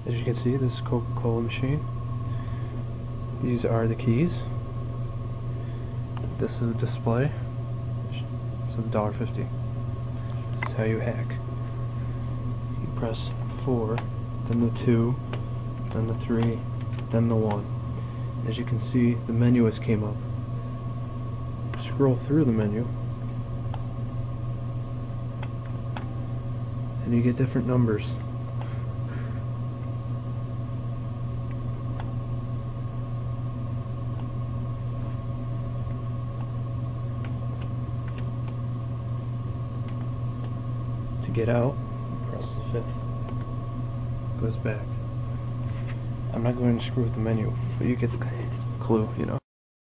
As you can see, this is a Coca-Cola machine. These are the keys. This is a display. It's $1.50. This is how you hack. You press 4, then the 2, then the 3, then the 1. As you can see, the menu has came up. Scroll through the menu, and you get different numbers. To get out, press the 5th. Goes back. I'm not going to screw with the menu, but you get the clue, you know.